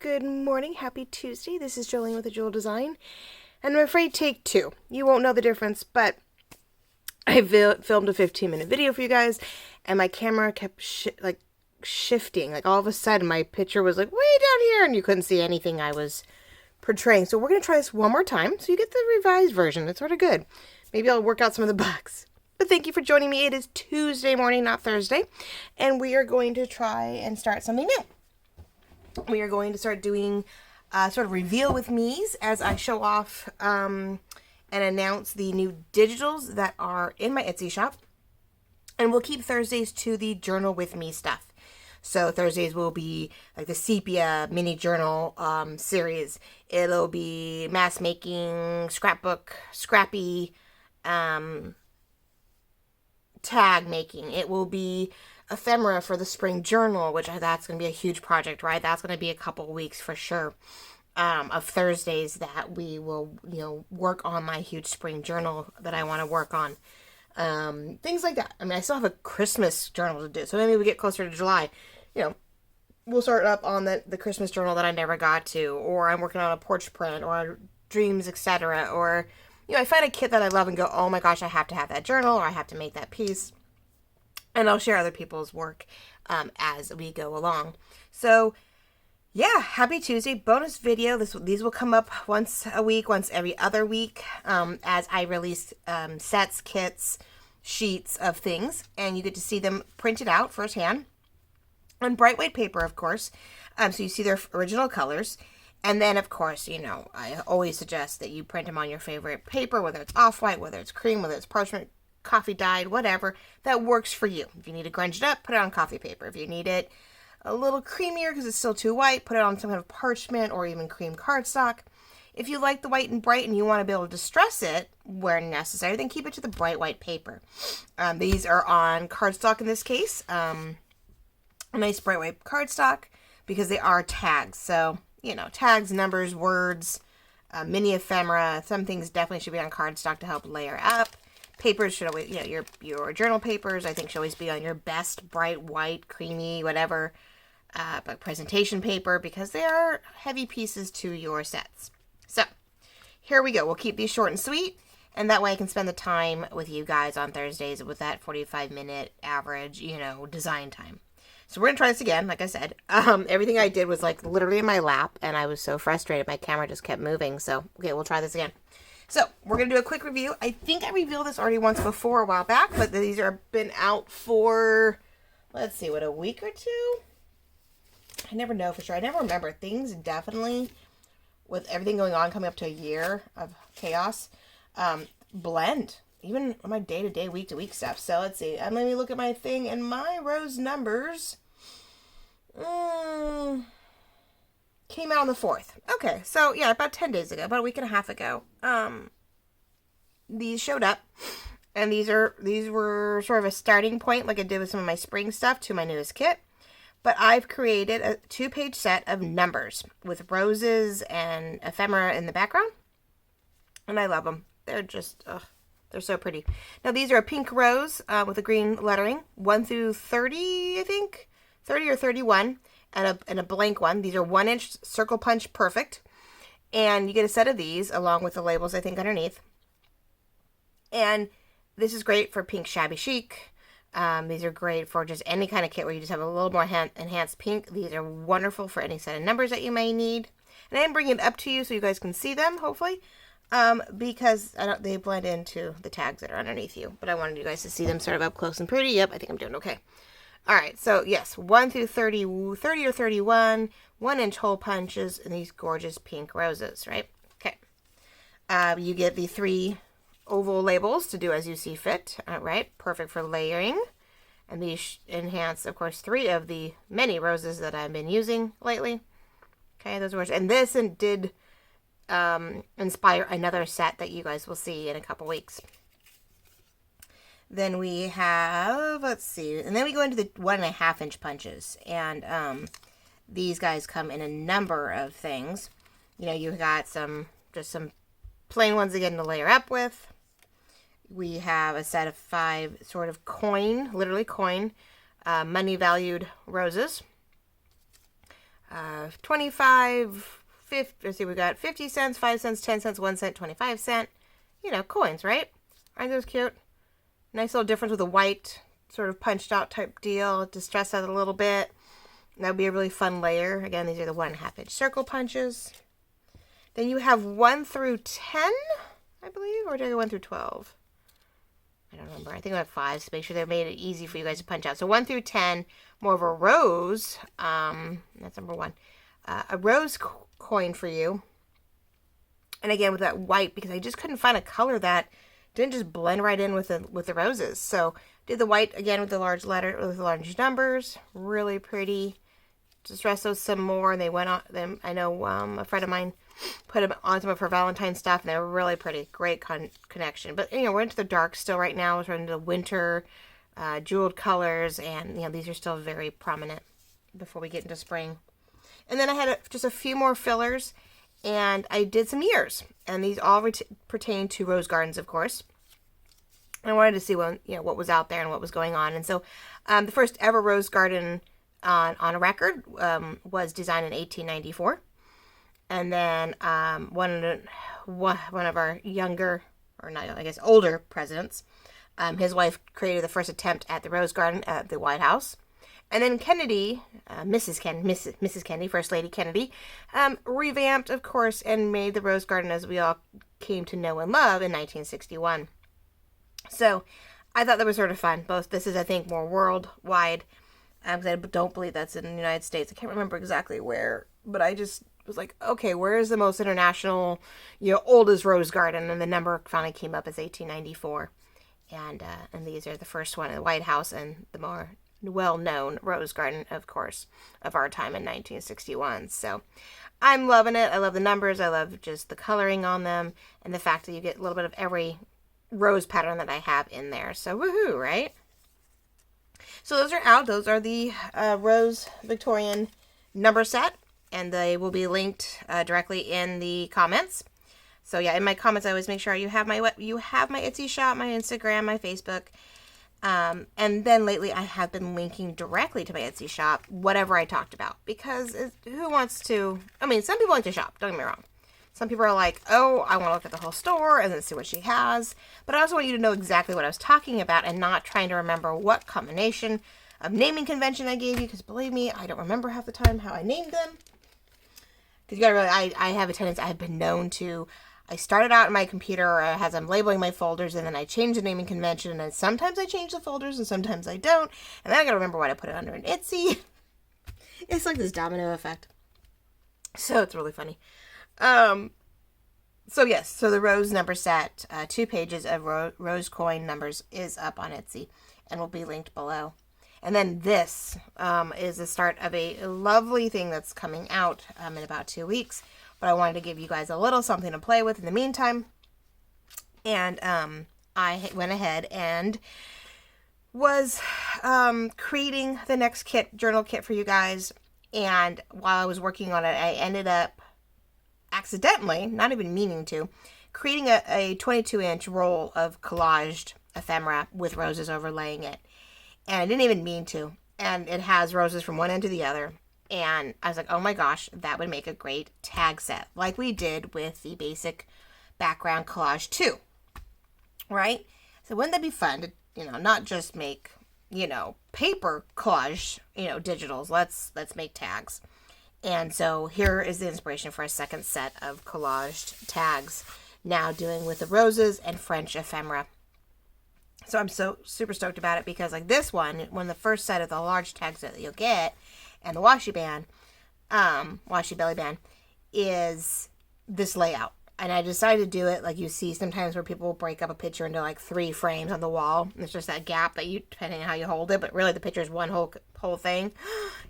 Good morning, happy Tuesday. This is Jolene with AJeweldDesign, and I'm afraid take two. You won't know the difference, but I filmed a 15-minute video for you guys, and my camera kept shifting. Like all of a sudden, my picture was like way down here, and you couldn't see anything I was portraying. So we're gonna try this one more time, so you get the revised version. It's sort of good. Maybe I'll work out some of the bugs. But thank you for joining me. It is Tuesday morning, not Thursday, and we are going to try and start something new. We are going to start doing sort of reveal with me's as I show off and announce the new digitals that are in my Etsy shop. And we'll keep Thursdays to the journal with me stuff. So Thursdays will be like the sepia mini journal series. It'll be mask making, scrapbook, scrappy, tag making. It will be ephemera for the spring journal, which that's going to be a huge project, right? That's going to be a couple weeks for sure of Thursdays that we will, work on my huge spring journal that I want to work on. Things like that. I mean, I still have a Christmas journal to do, so maybe we get closer to July, we'll start up on the Christmas journal that I never got to, or I'm working on a porch print or dreams, etc. Or, I find a kit that I love and go, oh my gosh, I have to have that journal, or I have to make that piece. And I'll share other people's work as we go along. So, yeah, happy Tuesday. Bonus video. These will come up once a week, once every other week, as I release sets, kits, sheets of things. And you get to see them printed out firsthand on bright white paper, of course. So you see their original colors. And then, of course, I always suggest that you print them on your favorite paper, whether it's off-white, whether it's cream, whether it's parchment, coffee dyed, whatever that works for you. If you need to grunge it up, put it on coffee paper. If you need it a little creamier because it's still too white, put it on some kind of parchment or even cream cardstock. If you like the white and bright and you want to be able to distress it where necessary, then keep it to the bright white paper. These are on cardstock in this case. A nice bright white cardstock because they are tags. So, tags, numbers, words, mini ephemera. Some things definitely should be on cardstock to help layer up. Papers should always, your journal papers, I think, should always be on your best bright white, creamy, whatever, but presentation paper, because they are heavy pieces to your sets. So, here we go. We'll keep these short and sweet, and that way I can spend the time with you guys on Thursdays with that 45-minute average, design time. So we're going to try this again, like I said. Everything I did was, literally in my lap, and I was so frustrated. My camera just kept moving, so, okay, we'll try this again. So, we're going to do a quick review. I think I revealed this already once before a while back, but these are been out for, let's see, a week or two? I never know for sure. I never remember. Things definitely, with everything going on, coming up to a year of chaos, blend. Even on my day-to-day, week-to-week stuff. So, let's see. Let me look at my thing, and my rose numbers came out on the 4th. Okay, so yeah, about 10 days ago, about a week and a half ago, these showed up, and these were sort of a starting point, like I did with some of my spring stuff, to my newest kit. But I've created a 2-page set of numbers with roses and ephemera in the background, and I love them. They're just, they're so pretty. Now these are a pink rose with a green lettering, 1 through 30, I think, 30 or 31. And a blank one. These are 1-inch circle punch perfect. And you get a set of these along with the labels, I think, underneath. And this is great for pink shabby chic. These are great for just any kind of kit where you just have a little more enhanced pink. These are wonderful for any set of numbers that you may need. And I'm bringing it up to you so you guys can see them, hopefully. Because they blend into the tags that are underneath you. But I wanted you guys to see them sort of up close and pretty. Yep, I think I'm doing okay. Alright, so yes, 1 through 30 or 31, 1-inch hole punches, and these gorgeous pink roses, right? Okay. You get the 3 oval labels to do as you see fit, right? Perfect for layering. And these enhance, of course, 3 of the many roses that I've been using lately. Okay, those were, and this did inspire another set that you guys will see in a couple weeks. Then we have, let's see, and then we go into the 1.5-inch punches. And these guys come in a number of things. You got just some plain ones again to layer up with. We have a set of 5 sort of literally coin, money valued roses. 25, 50, let's see, we got 50 cents, 5 cents, 10 cents, 1 cent, 25 cent, coins, right? Aren't those cute? Nice little difference with a white sort of punched out type deal, distress out a little bit. That would be a really fun layer. Again, these are the 1.5 inch circle punches. Then you have 1 through 10, I believe, or did I go 1 through 12? I don't remember. I think I have 5, so make sure they made it easy for you guys to punch out. So 1 through 10, more of a rose. That's number 1. A rose coin for you. And again, with that white, because I just couldn't find a color that didn't just blend right in with the roses. So did the white again with the large large numbers. Really pretty. Distress those some more, and they went on them. I know a friend of mine put them on some of her Valentine stuff, and they were really pretty. Great connection. But we're into the dark still right now. We're into winter, jeweled colors, and these are still very prominent before we get into spring. And then I had just a few more fillers, and I did some ears, and these all pertain to rose gardens, of course. I wanted to see what was out there and what was going on, and so the first ever rose garden on a record was designed in 1894. And then one of our younger, or not, I guess older presidents, his wife created the first attempt at the rose garden at the White House. And then Kennedy, Mrs. Kennedy, First Lady Kennedy, revamped, of course, and made the rose garden as we all came to know and love in 1961. So I thought that was sort of fun. This is, I think, more worldwide. Because I don't believe that's in the United States. I can't remember exactly where, but I just was like, okay, where is the most international, oldest rose garden? And the number finally came up as 1894. And these are the first one in the White House and the more well-known rose garden, of course, of our time in 1961. So I'm loving it. I love the numbers. I love just the coloring on them and the fact that you get a little bit of every rose pattern that I have in there. So woohoo, right? So those are out. Those are the Rose Victorian number set, and they will be linked directly in the comments. So yeah, in my comments, I always make sure you have my Etsy shop, my Instagram, my Facebook, and then lately I have been linking directly to my Etsy shop whatever I talked about, because who wants to? I mean, some people like to shop. Don't get me wrong. Some people are like, oh, I want to look at the whole store and then see what she has. But I also want you to know exactly what I was talking about and not trying to remember what combination of naming convention I gave you. Because believe me, I don't remember half the time how I named them. Because you gotta realize, I have a tendency, I have been known to, I started out in my computer as I'm labeling my folders, and then I change the naming convention, and then sometimes I change the folders and sometimes I don't. And then I gotta remember what I put it under in Etsy. It's like this domino effect. So it's really funny. So yes, so the rose number set, 2 pages of rose coin numbers is up on Etsy and will be linked below. And then this is the start of a lovely thing that's coming out in about 2 weeks. But I wanted to give you guys a little something to play with in the meantime. And I went ahead and was creating the next journal kit for you guys. And while I was working on it, I ended up accidentally, not even meaning to, creating a 22-inch roll of collaged ephemera with roses overlaying it. And I didn't even mean to. And it has roses from one end to the other. And I was like, oh my gosh, that would make a great tag set, like we did with the basic background collage too. Right? So wouldn't that be fun to, not just make, paper collage, digitals. Let's make tags. And so here is the inspiration for a second set of collaged tags, now doing with the roses and French ephemera. So I'm so super stoked about it, because like this one the first set of the large tags that you'll get, and the washi belly band, is this layout. And I decided to do it like you see sometimes where people break up a picture into like 3 frames on the wall. There's just that gap that depending on how you hold it, but really the picture is one whole thing.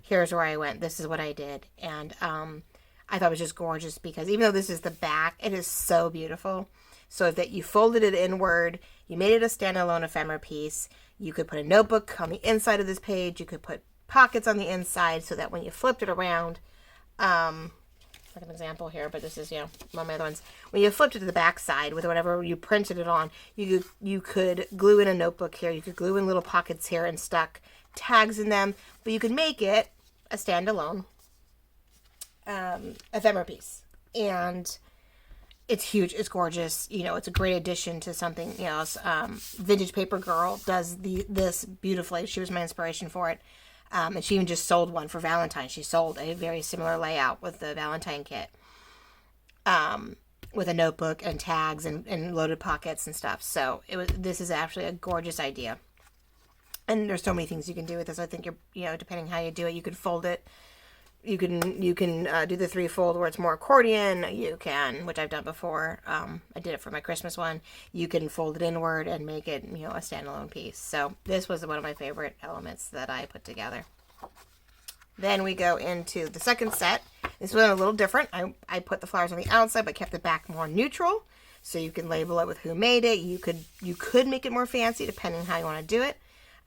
Here's where I went. This is what I did. And I thought it was just gorgeous, because even though this is the back, it is so beautiful. So that you folded it inward, you made it a standalone ephemera piece. You could put a notebook on the inside of this page. You could put pockets on the inside, so that when you flipped it around, like an example here, but this is, one of my other ones. When you flipped it to the back side with whatever you printed it on, you could glue in a notebook here. You could glue in little pockets here and stuck tags in them, but you could make it a standalone ephemera piece. And it's huge. It's gorgeous. You know, it's a great addition to something else. Vintage Paper Girl does this beautifully. She was my inspiration for it. And she even just sold one for Valentine's. She sold a very similar layout with the Valentine kit. With a notebook and tags and loaded pockets and stuff. So this is actually a gorgeous idea. And there's so many things you can do with this. I think depending how you do it, you can fold it. You can do the 3-fold where it's more accordion. You can, which I've done before. I did it for my Christmas one. You can fold it inward and make it, a standalone piece. So this was one of my favorite elements that I put together. Then we go into the second set. This one a little different. I put the flowers on the outside, but kept the back more neutral. So you can label it with who made it. You could make it more fancy depending how you want to do it.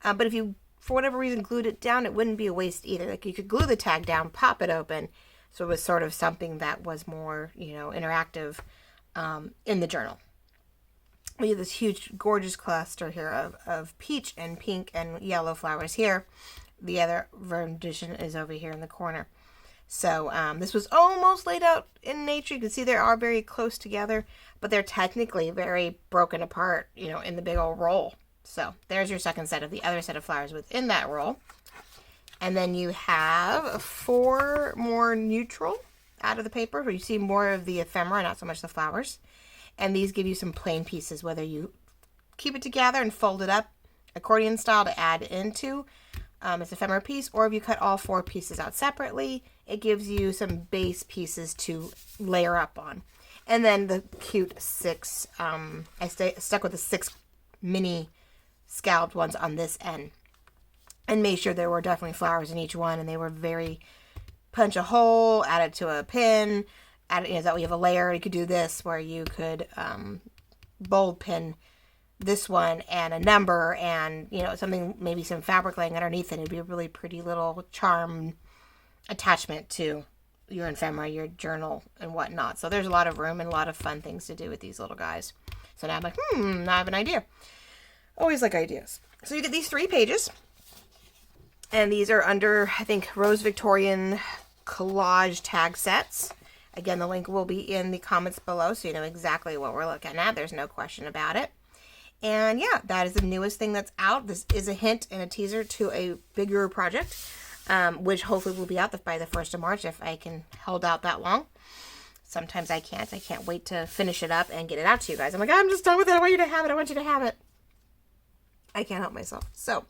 But if you, for whatever reason, glued it down, it wouldn't be a waste either. Like you could glue the tag down, pop it open. So it was sort of something that was more, interactive in the journal. We have this huge, gorgeous cluster here of peach and pink and yellow flowers here. The other rendition is over here in the corner. So this was almost laid out in nature. You can see they are very close together, but they're technically very broken apart, in the big old roll. So there's your second set of the other set of flowers within that roll. And then you have 4 more neutral out of the paper, where you see more of the ephemera, not so much the flowers. And these give you some plain pieces, whether you keep it together and fold it up accordion style to add into its ephemera piece, or if you cut all 4 pieces out separately, it gives you some base pieces to layer up on. And then the cute 6, I stuck with the 6 mini scalloped ones on this end, and made sure there were definitely flowers in each one, and they were very punch a hole, add it to a pin, add it, that way you have a layer. You could do this where you could bold pin this one and a number and something, maybe some fabric laying underneath it. It'd be a really pretty little charm attachment to your ephemera, your journal, and whatnot. So there's a lot of room and a lot of fun things to do with these little guys. So now I'm like, now I have an idea. Always like ideas. So you get these 3 pages, and these are under, I think, Rose Victorian collage tag sets. Again, the link will be in the comments below, so you know exactly what we're looking at. There's no question about it. And yeah, that is the newest thing that's out. This is a hint and a teaser to a bigger project, which hopefully will be out by the 1st of March if I can hold out that long. Sometimes I can't. I can't wait to finish it up and get it out to you guys. I'm like, I'm just done with it. I want you to have it. I want you to have it. I can't help myself. So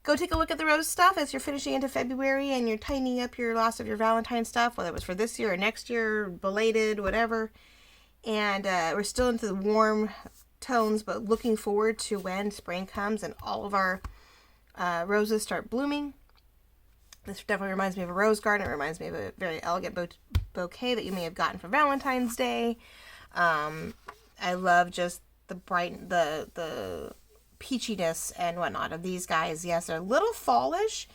go take a look at the rose stuff as you're finishing into February and you're tightening up your last of your Valentine stuff, whether it was for this year or next year, belated, whatever. And we're still into the warm tones, but looking forward to when spring comes and all of our roses start blooming. This definitely reminds me of a rose garden. It reminds me of a very elegant bouquet that you may have gotten for Valentine's Day. I love just the bright, the peachiness and whatnot of these guys. Yes, they're a little fallish,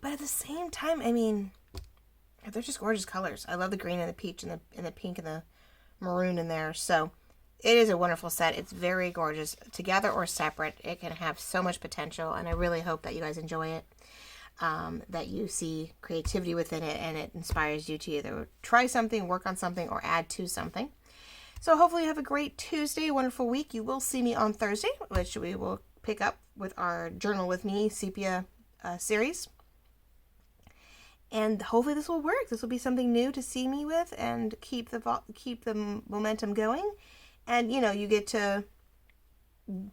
but at the same time, I mean, they're just gorgeous colors. I love the green and the peach and the pink and the maroon in there. So it is a wonderful set. It's very gorgeous. Together or separate, it can have so much potential, and I really hope that you guys enjoy it, that you see creativity within it, and it inspires you to either try something, work on something, or add to something. So hopefully you have a great Tuesday, wonderful week. You will see me on Thursday, which we will pick up with our Journal With Me sepia series. And hopefully this will work. This will be something new to see me with and keep the momentum going. And, you get to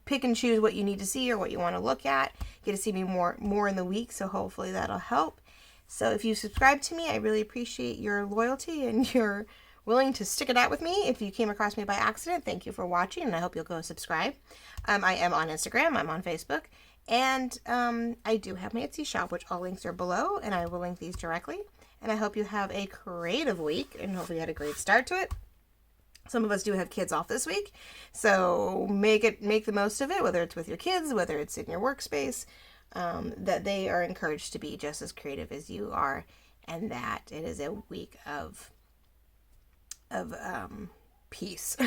pick and choose what you need to see or what you want to look at. You get to see me more in the week, so hopefully that'll help. So if you subscribe to me, I really appreciate your loyalty and your willing to stick it out with me. If you came across me by accident, thank you for watching, and I hope you'll go subscribe. I am on Instagram, I'm on Facebook, and I do have my Etsy shop, which all links are below, and I will link these directly. And I hope you have a creative week, and hopefully you had a great start to it. Some of us do have kids off this week, so make the most of it, whether it's with your kids, whether it's in your workspace, that they are encouraged to be just as creative as you are, and that it is a week of peace,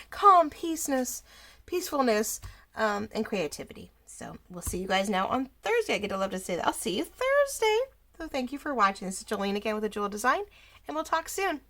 calm, peacefulness, and creativity. So we'll see you guys now on Thursday. I get to love to say that. I'll see you Thursday. So thank you for watching. This is Jolene again with AJeweldDesign, and we'll talk soon.